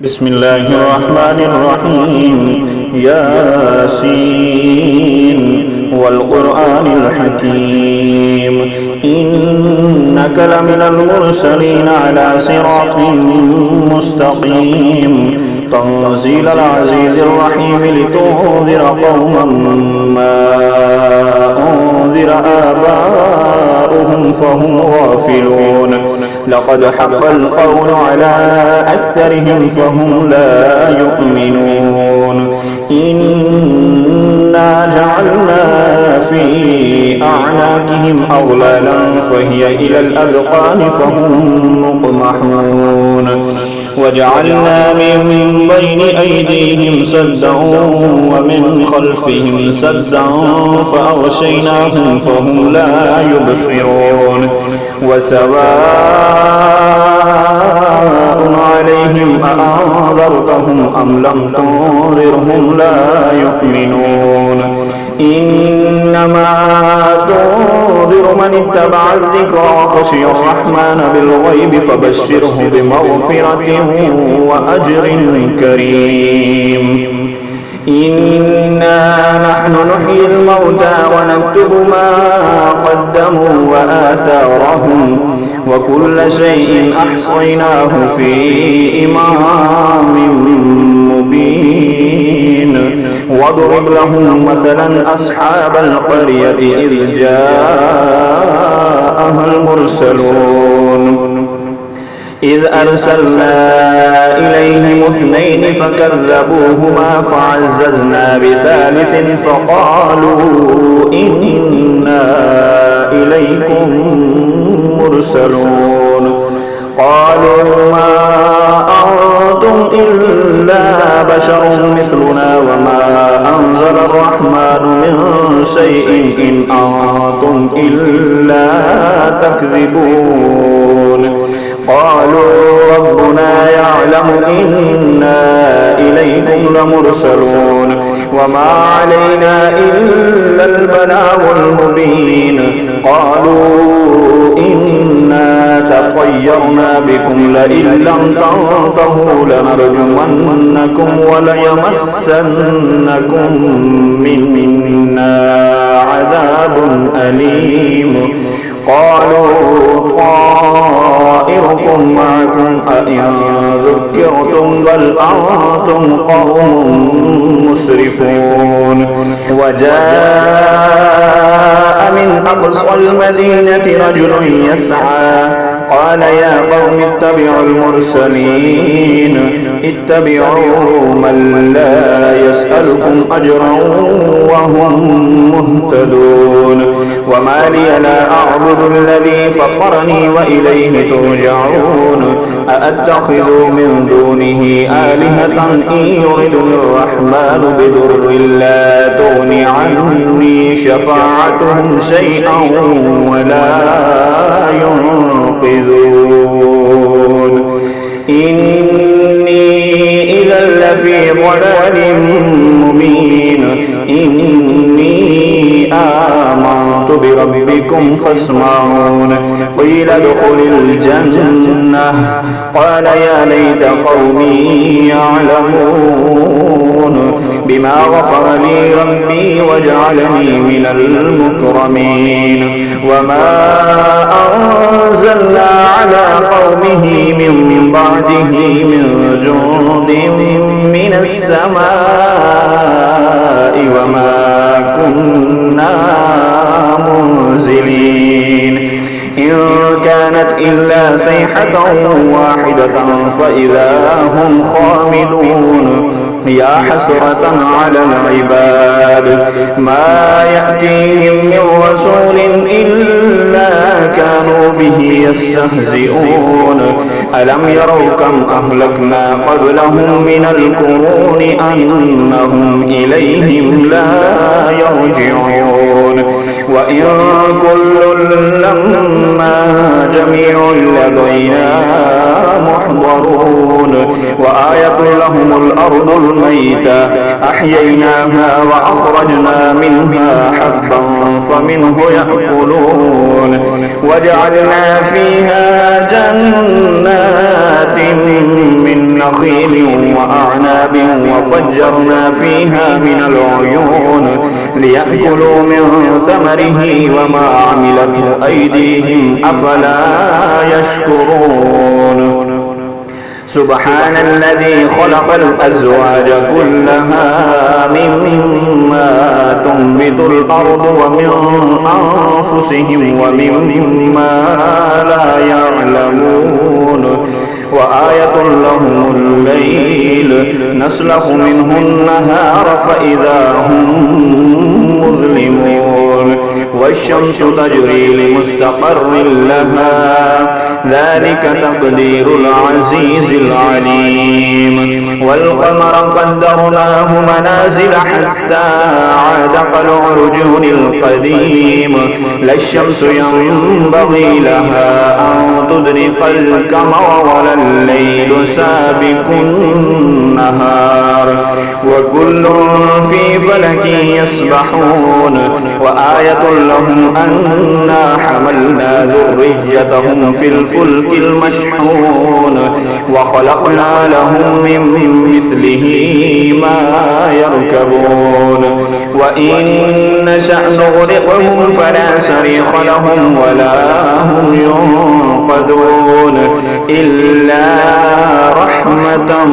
بسم الله الرحمن الرحيم ياسين والقرآن الحكيم إنك لمن المرسلين على صراط مستقيم تنزيل العزيز الرحيم لتنذر قوما ما أنذر آباؤهم فهم غافلون لقد حق القول على أكثرهم فهم لا يؤمنون إنا جعلنا في أعناقهم أغلالا فهي إلى الأذقان فهم مقمحون وجعلنا من بين أيديهم سدا ومن خلفهم سدا فأغشيناهم فهم لا يبصرون وسواء عليهم أأنذرتهم أم لم تنذرهم لا يؤمنون إنما تنذر من اتبع الذكر وخشي الرحمن بالغيب فبشره بمغفرة وأجر كريم إنا نحن نحيي الموتى ونكتب ما قدموا وآثارهم وكل شيء أحصيناه في إمام مبين واضرب لهم مثلا أصحاب القرية إذ جاءها المرسلون إذ أرسلنا إليهم اثنين فكذبوهما فعززنا بثالث فقالوا إنا إليكم مرسلون قالوا ما أنتم إلا بشر مثلنا وما أنزل الرحمن من شيء إن أنتم إلا تكذبون قالوا ربنا يعلم إنا إليكم لمرسلون وما علينا إلا البلاغ المبين قالوا إنا تطيرنا بكم لئن لم تنتهوا لنرجمنكم وليمسنكم منا عذاب أليم قالوا طائركم معكم أئن ذكرتم بل أنتم قوم مسرفون وجاء من أقصى المدينة رجل يسعى قال يا قوم اتبعوا المرسلين اتبعوا من لا يسألكم أجرا وهم مهتدون وما لي لا أعبد الذي فطرني وإليه ترجعون أأتخذ من دونه آلهة إن يردني الرحمن بضر لا تغني عني شفاعتهم شيئا ولا ينقذون إني إذا لفي ضلال مبين إني آمنت بربكم فاسمعون قيل ادخل الجنة قال يا ليت قومي يعلمون بما غفر لي ربي وجعلني من المكرمين وما أنزلنا على قومه من بعده من جند من السماء وما كنا منزلين إن كانت إلا صيحة واحدة فإذا هم خامدون يا حسرة على العباد ما يأتيهم من رسول إلا كانوا به يستهزئون ألم يروا كم أهلكنا قبلهم من القرون أنهم إليهم لا يرجعون وإن كل لما جميع لدينا محضرون وآية لهم الأرض الميتة أحييناها وأخرجنا منها حبا فمنه يأكلون وجعلنا فيها جنات من من نخيل وأعناب وفجرنا فيها من العيون ليأكلوا من ثمره وما عملته أيديهم أفلا يشكرون سبحان الذي خلق الأزواج كلها مما تنبت الأرض ومن أنفسهم ومما لا يعلمون وآية لهم الليل نسلخ منه النهار فإذا هم مظلمون والشمس تجري لمستقر لها ذلك تقدير العزيز العليم والقمر قدرناه منازل حتى عاد كالعرجون القديم لا الشمس ينبغي لها أن تدرك القمر ولا الليل سابق النهار وكل في فلك يسبحون وآية لهم أنا حملنا ذريتهم في الفلك المشحون وخلقنا لهم من مثله ما يركبون وإن نشأ نغرقهم فلا صريخ لهم ولا هم ينقذون إلا رحمة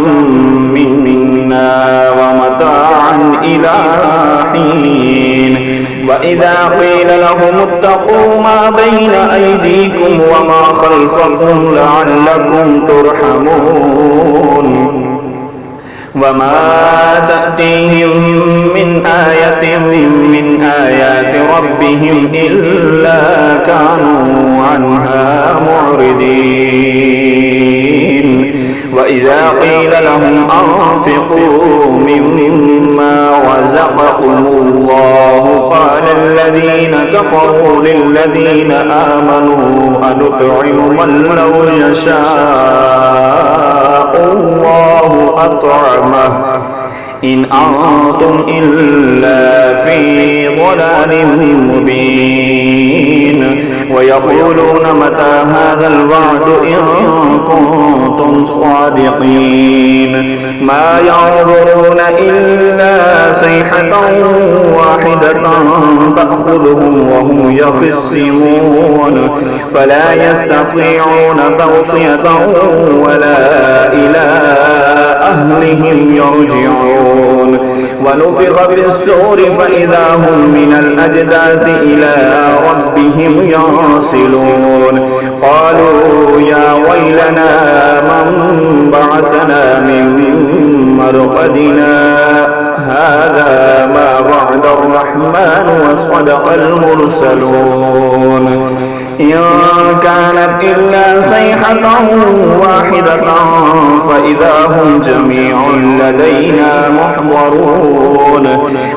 منا ومتاعا إلى حين وإذا قيل لهم اتقوا ما بين أيديكم وما خلفكم لعلكم ترحمون وما تأتيهم من آية من آيات ربهم إلا كانوا عنها معرضين وإذا قيل لهم أنفقوا مما رزقكم الله قال الذين كفروا للذين آمنوا أنطعم من لو يشاء الله أطعمه إن أنتم إلا في ضلال مبين ويقولون متى هذا الوعد إن كنتم صادقين ما ينظرون إلا صيحة واحدة تأخذهم وهم يخصمون فلا يستطيعون توصية ولا إلى أهلهم يرجعون ونفخ في الصور فإذا هم من الأجداث إلى ربهم ينسلون قالوا يا ويلنا من بعثنا من مرقدنا هذا ما وعد الرحمن وصدق المرسلون إن كانت إلا صيحة واحدة فإذا هم جميع لدينا محضرون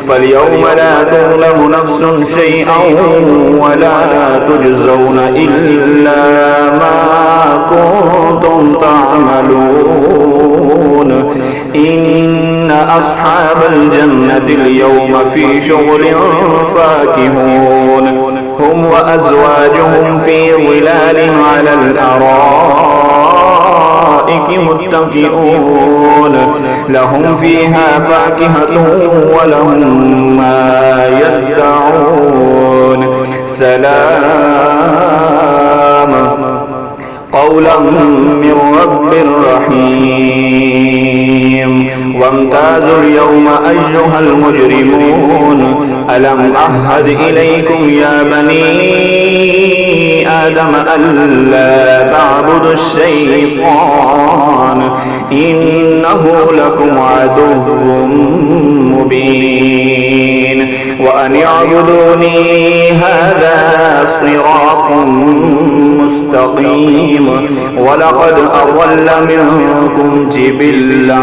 فاليوم لا تظلم نفس شيئا ولا تجزون إلا ما كنتم تعملون إن أصحاب الجنة اليوم في شغل فاكهون هم وأزواجهم في ظلال على الأرائك متكئون لهم فيها فاكهة ولهم ما يدعون سلام قولا من رب رحيم وامتازوا اليوم أيها المجرمون ألم أعهد إليكم يا بني آدم ألا تعبدوا الشيطان إنه لكم عدو مبين وأن اعبدوني هذا صراط مستقيم ولقد أضل منكم جبلا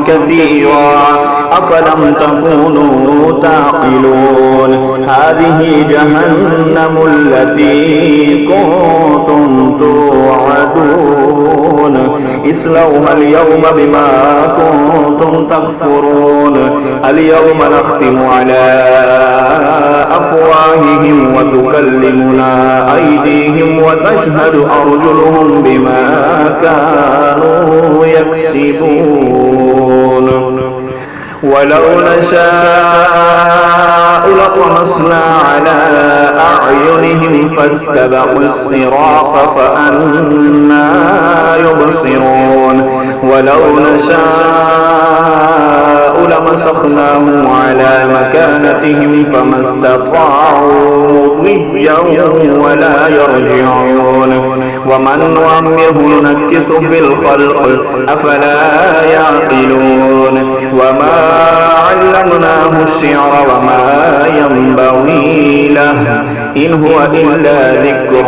كثيرا أفلم تكونوا تعقلون هذه جهنم التي كنتم توعدون اصلوها اليوم بما كنتم تكفرون اليوم نختم على أفواههم وتكلمنا أيديهم وتشهد أرجلهم بما كانوا يكسبون ولو نشاء لطمسنا على أعينهم فاستبقوا الصراط فأنى يبصرون ولو نشاء لمسخناهم على مكانتهم فما استطاعوا مضيا ولا يرجعون ومن نعمره ننكث في الخلق أفلا يعقلون وما علمناه الشعر وما ينبغي له إن هو إلا ذكر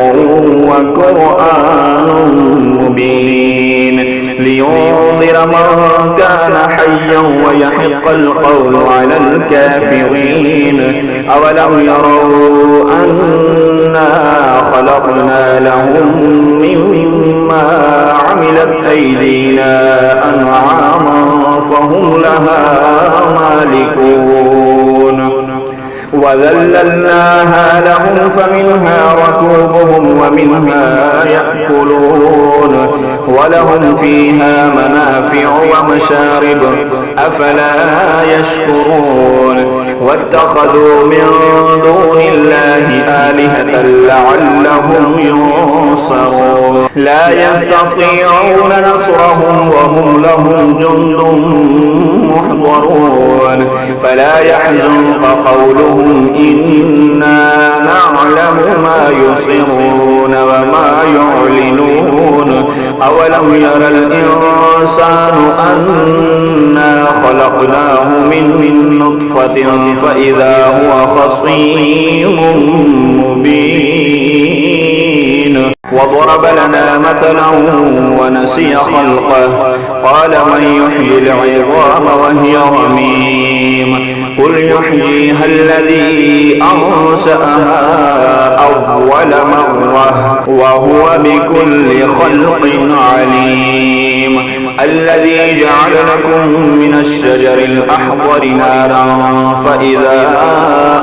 وقرآن مبين لينذر من كان حيا ويحق القول على الكافرين أولم يروا أنا خلقنا لهم مما عملت أيدينا أنعاما فهم لها مالكون وذللناها لهم فمنها ركوبهم ومنها يأكلون ولهم فيها منافع ومشارب أفلا يشكرون واتخذوا من دون الله آلهة لعلهم ينصرون لا يستطيعون نصرهم وهم لهم جند محضرون فلا يحزنك قولهم إنا نعلم ما يصرون وما يعلنون أولم ير الإنسان أنا خلقناه من نطفة فإذا هو خصيم مبين وضرب لنا مثلا ونسي خلقه قال من يحيي العظام وهي رميم قل يحييها الذي أنشأها أول مرة وهو بكل خلق عليم الذي جعل لكم من الشجر الأخضر نارا فإذا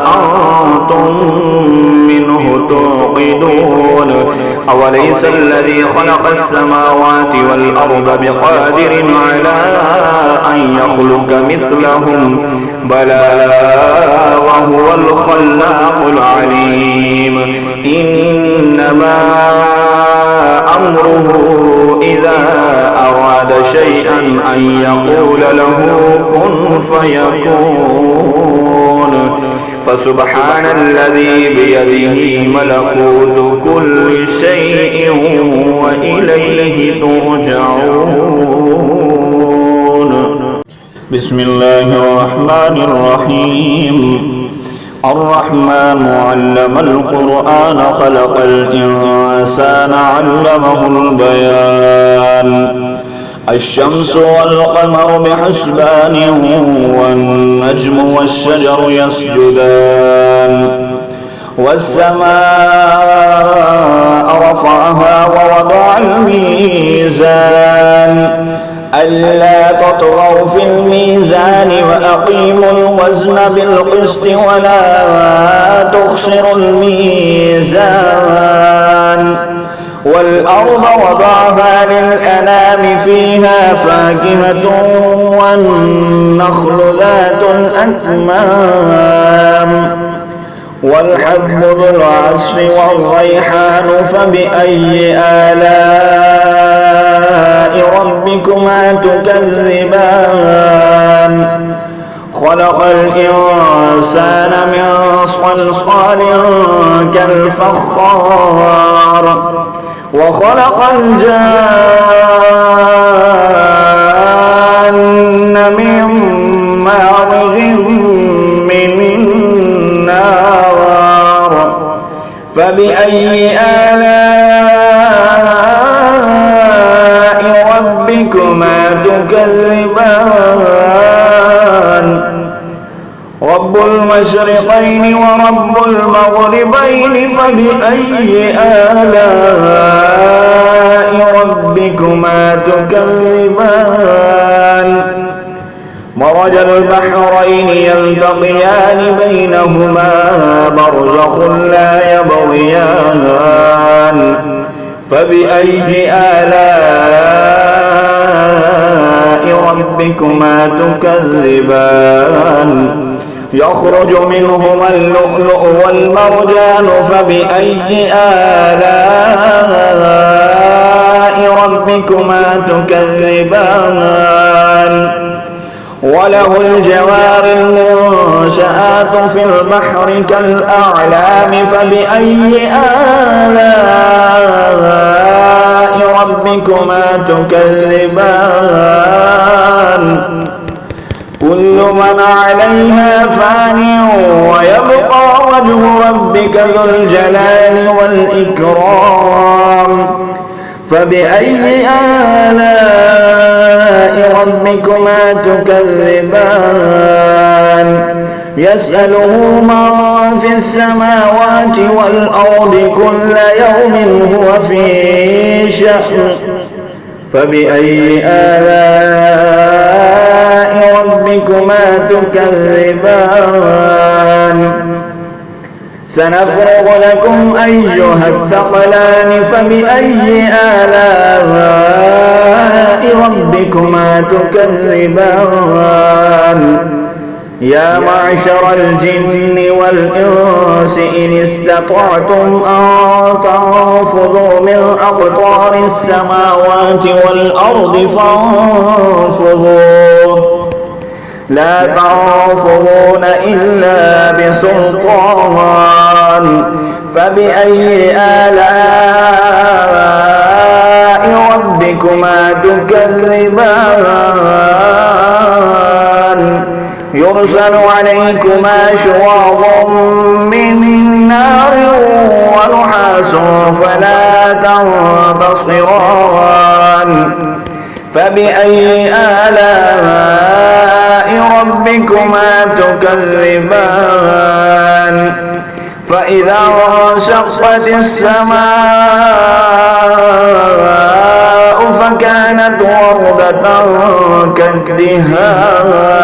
أنتم منه توقدون أوليس الذي خلق السماوات والأرض بقادر على أن يخلق مثلهم بلى وهو الخلاق العليم إنما أمره إذا أراد شيئا أن يقول له كن فيكون فسبحان الذي بيده ملكوت كل شيء وإليه ترجعون بسم الله الرحمن الرحيم الرحمن علم القرآن خلق الإنسان علمه البيان الشمس والقمر بحسبان والنجم والشجر يسجدان والسماء رفعها ووضع الميزان ألا تطغوا في الميزان وأقيموا الوزن بالقسط ولا تخسروا الميزان والأرض وضعها للأنام فيها فاكهة والنخل ذات الأكمام والحب ذو العصف والريحان فبأي آلاء ربكما تكذبان خلق الإنسان من صلصال كالفخار وخلق الجان من مارج من نار فبأي آلاء ربكما تكذبان رب المشرقين ورب المغربين فبأي آلاء ربكما تكذبان مرج البحرين يلتقيان بينهما برزخ لا يبغيان فبأي آلاء ربكما تكذبان يخرج منهما اللؤلؤ والمرجان فبأي آلاء ربكما تكذبان وله الجوار المنشآت في البحر كالأعلام فبأي آلاء ربكما تكذبان كل من عليها فان ويبقى وجه ربك ذو الجلال والإكرام فبأي آلاء ربكما تكذبان يسأله من في السماوات والأرض كل يوم هو في شأن فبأي آلاء ربكما تكذبان سنفرغ لكم أيها الثقلان فبأي آلاء ربكما تكذبان يا معشر الجن والإنس إن استطعتم أن تنفذوا من أقطار السماوات والأرض فانفذوا لا تنفذون إلا بسلطان فبأي آلاء ربكما تكذبان يرسل عليكما شواظ من نار ونحاس فلا تنتصران فبأي آلاء ربكما تكذبان فإذا انشقت السماء فكانت وردة كالدهان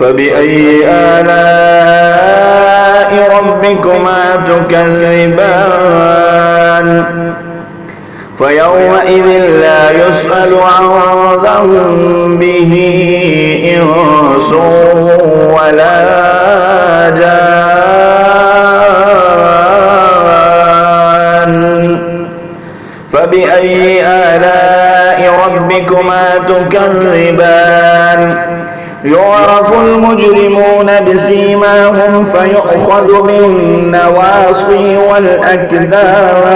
فبأي آلاء ربكما تكذبان فيومئذ لا يسأل عن ذنبه إنس ولا جان فبأي آلاء ربكما تكذبان يعرف المجرمون بسيماهم فيؤخذ بالنواصي والأكدام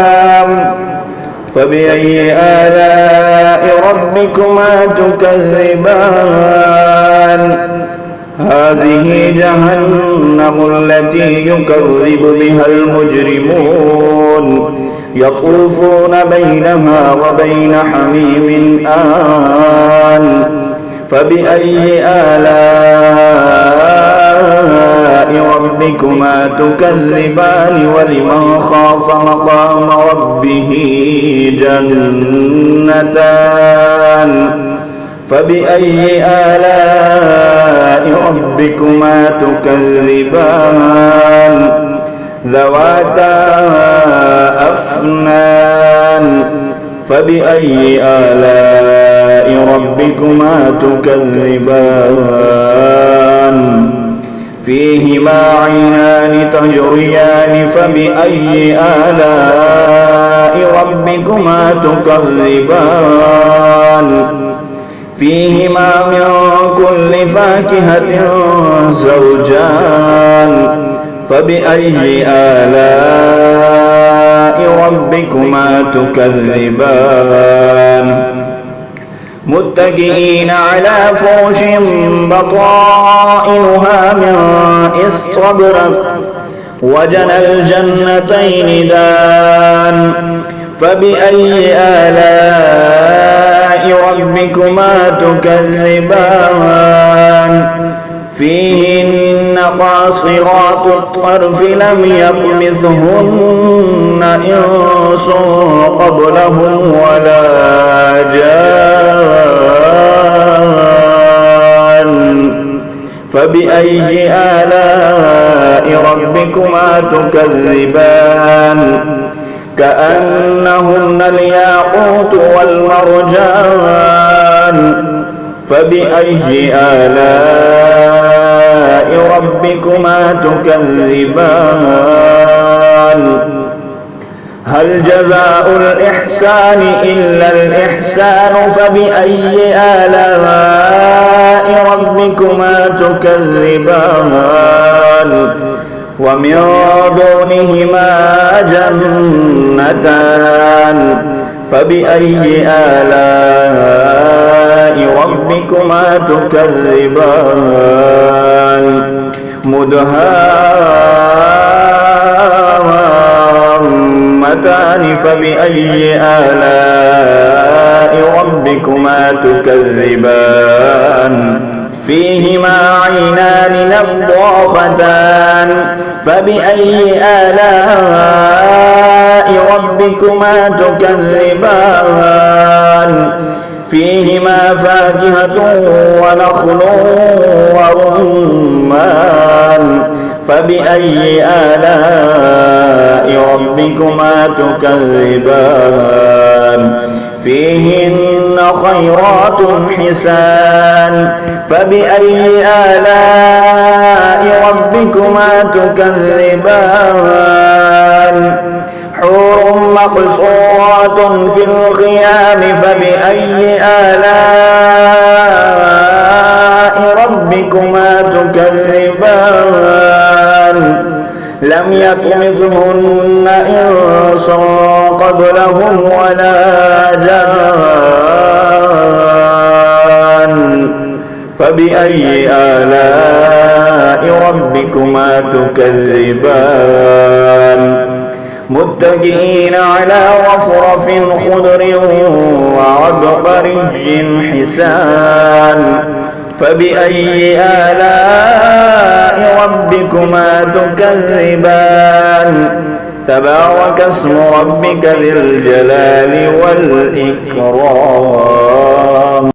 فبأي آلاء ربكما تكذبان هذه جهنم التي يكذب بها المجرمون يطوفون بينها وبين حميم آن فبأي آلاء ربكما تكذبان ولمن خاف مقام ربه جنتان فبأي آلاء ربكما تكذبان ذواتا أفنان فبأي آلاء ربكما تكذبان فيهما عينان تجريان فبأي آلاء ربكما تكذبان فيهما من كل فاكهة زوجان فبأي آلاء ربكما تكذبان متكئين على فرش بطائنها من استبرق وجنى الجنتين دان فبأي آلاء ربكما تكذبان فيهن قاصرات الطرف لم يطمثهن إنس قبلهم ولا جان فبأي آلاء ربكما تكذبان كأنهن الياقوت والمرجان فبأي آلاء ربكما تكذبان هل جزاء الإحسان إلا الإحسان فبأي آلاء ربكما تكذبان ومن دونهما جنتان فبأي آلاء ربكما تكذبان مدهامتان فبأي آلاء ربكما تكذبان فيهما عينان نضاختان فبأي آلاء ربكما تكذبان فيهما فاكهة ونخل ورمان فبأي آلاء ربكما تكذبان فيهن خيرات حسان فبأي آلاء ربكما تكذبان حور مقصورات في الخيام فبأي آلاء ربكما تكذبان لم يطمثهن إنس قبلهم ولا جان فبأي آلاء ربكما تكذبان متكئين على رفرف خضر وعبقري حسان فبأي آلاء ربكما تكذبان تبارك اسم ربك ذي الجلال والإكرام.